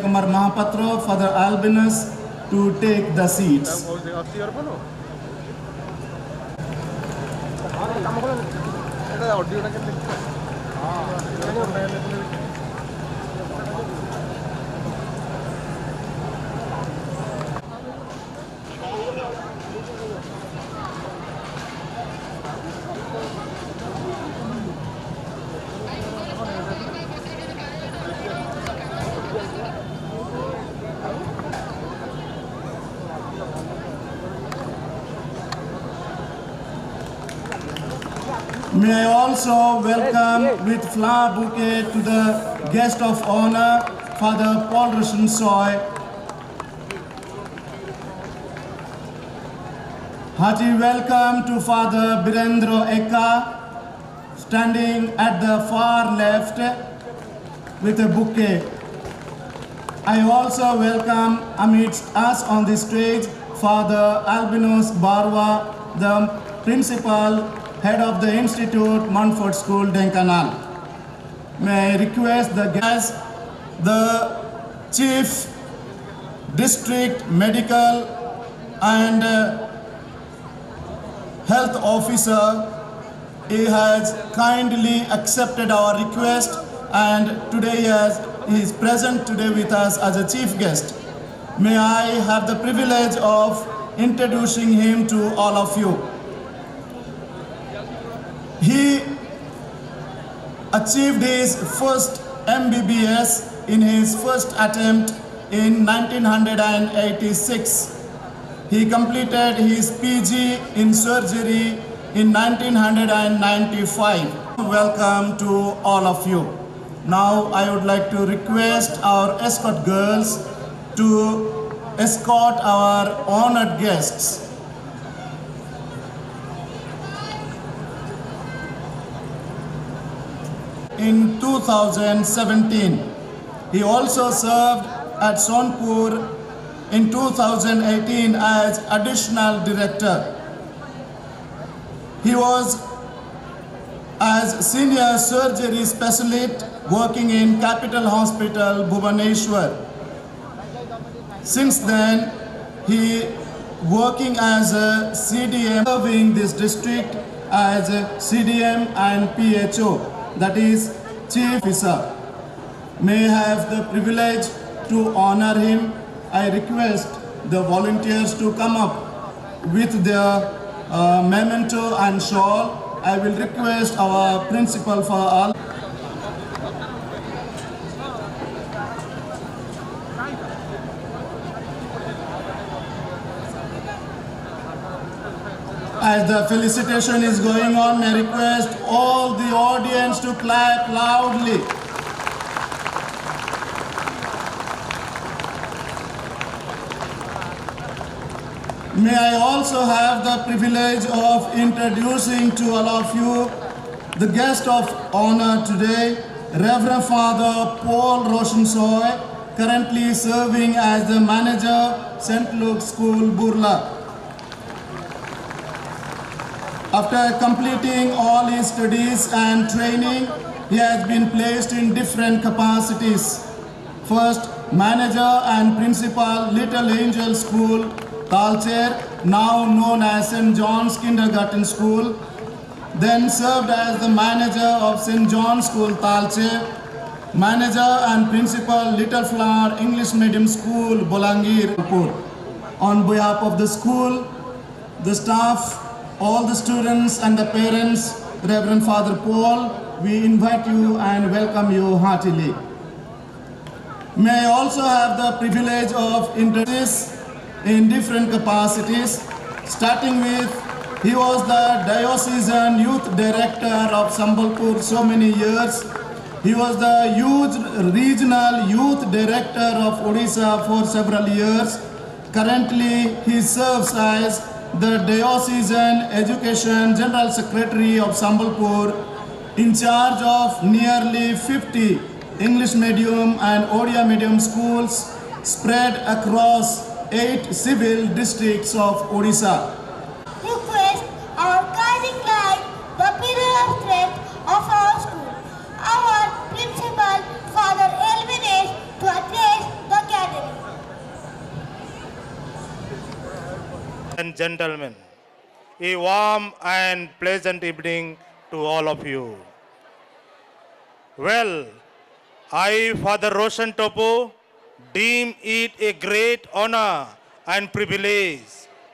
Kumar Mahapatro, Father Albinus, to take the seats. May I also welcome with flower bouquet to the guest of honor, Father Paul Rushensoy. Hearty welcome to Father Birendro Eka, standing at the far left with a bouquet. I also welcome amidst us on the stage Father Albinos Barwa, the principal head of the Institute, Montfort School, Denkanal. May I request the guest, the Chief District Medical and Health Officer. He has kindly accepted our request and today he is present today with us as a chief guest. May I have the privilege of introducing him to all of you. He achieved his first MBBS in his first attempt in 1986. He completed his PG in surgery in 1995. Welcome to all of you. Now I would like to request our escort girls to escort our honored guests. In 2017, he also served at Sonpur in 2018 as additional director. He was as senior surgery specialist working in Capital Hospital, Bhubaneswar. Since then, he working as a CDM, serving this district as a CDM and PHO, that is Chief Officer. May I have the privilege to honor him. I request the volunteers to come up with their memento and shawl. I will request our principal for all. As the felicitation is going on, may I request all the audience to clap loudly. May I also have the privilege of introducing to all of you the guest of honor today, Reverend Father Paul Rushensoy, currently serving as the manager, St. Luke's School, Burla. After completing all his studies and training, he has been placed in different capacities. First, manager and principal, Little Angel School, Talcher, now known as St. John's Kindergarten School. Then served as the manager of St. John's School, Talcher, manager and principal, Little Flower English Medium School, Bolangir. On behalf of the school, the staff, all the students and the parents, Reverend Father Paul, we invite you and welcome you heartily. May I also have the privilege of introducing in different capacities, starting with, he was the Diocesan Youth Director of Sambalpur so many years. He was the Regional Youth Director of Odisha for several years. Currently, he serves as the Diocesan Education General Secretary of Sambalpur, in charge of nearly 50 English medium and Odia medium schools spread across 8 civil districts of Odisha. Request our guiding light, the pillar of strength of our school, our principal, Father Elvines, to address the and gentlemen, a warm and pleasant evening to all of you. Well, I, Father Roshan Topo, deem it a great honor and privilege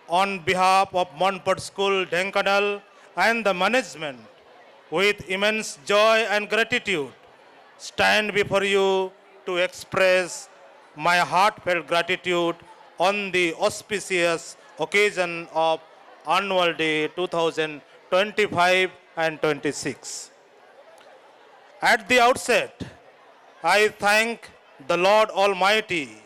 on behalf of Montfort School, Dhenkanal and the management, with immense joy and gratitude, stand before you to express my heartfelt gratitude on the auspicious occasion of Annual Day 2025 and 26. At the outset, I thank the Lord Almighty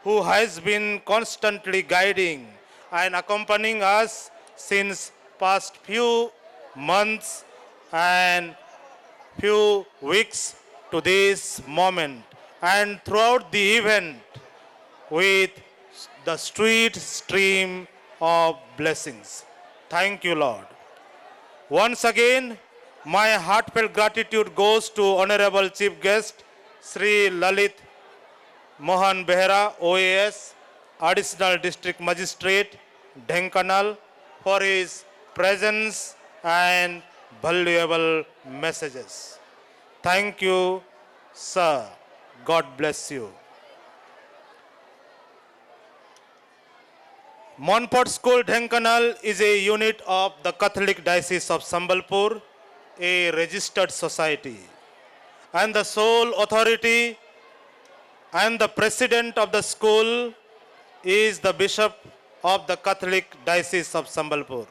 who has been constantly guiding and accompanying us since past few months and few weeks to this moment and throughout the event with the sweet stream of blessings. Thank you, Lord. Once again, my heartfelt gratitude goes to Honorable Chief Guest Sri Lalit Mohan Behera, OAS, Additional District Magistrate, Dhenkanal, for his presence and valuable messages. Thank you, sir. God bless you. Montfort School, Dhenkanal is a unit of the Catholic Diocese of Sambalpur, a registered society, and the sole authority and the president of the school is the Bishop of the Catholic Diocese of Sambalpur.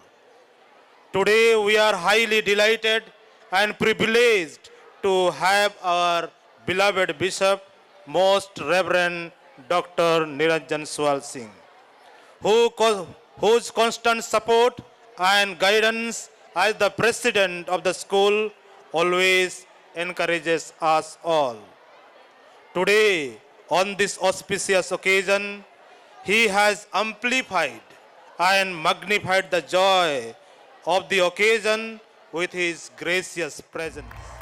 Today we are highly delighted and privileged to have our beloved Bishop, Most Reverend Dr. Niranjan Swal Singh, whose constant support and guidance as the president of the school always encourages us all. Today, on this auspicious occasion, he has amplified and magnified the joy of the occasion with his gracious presence.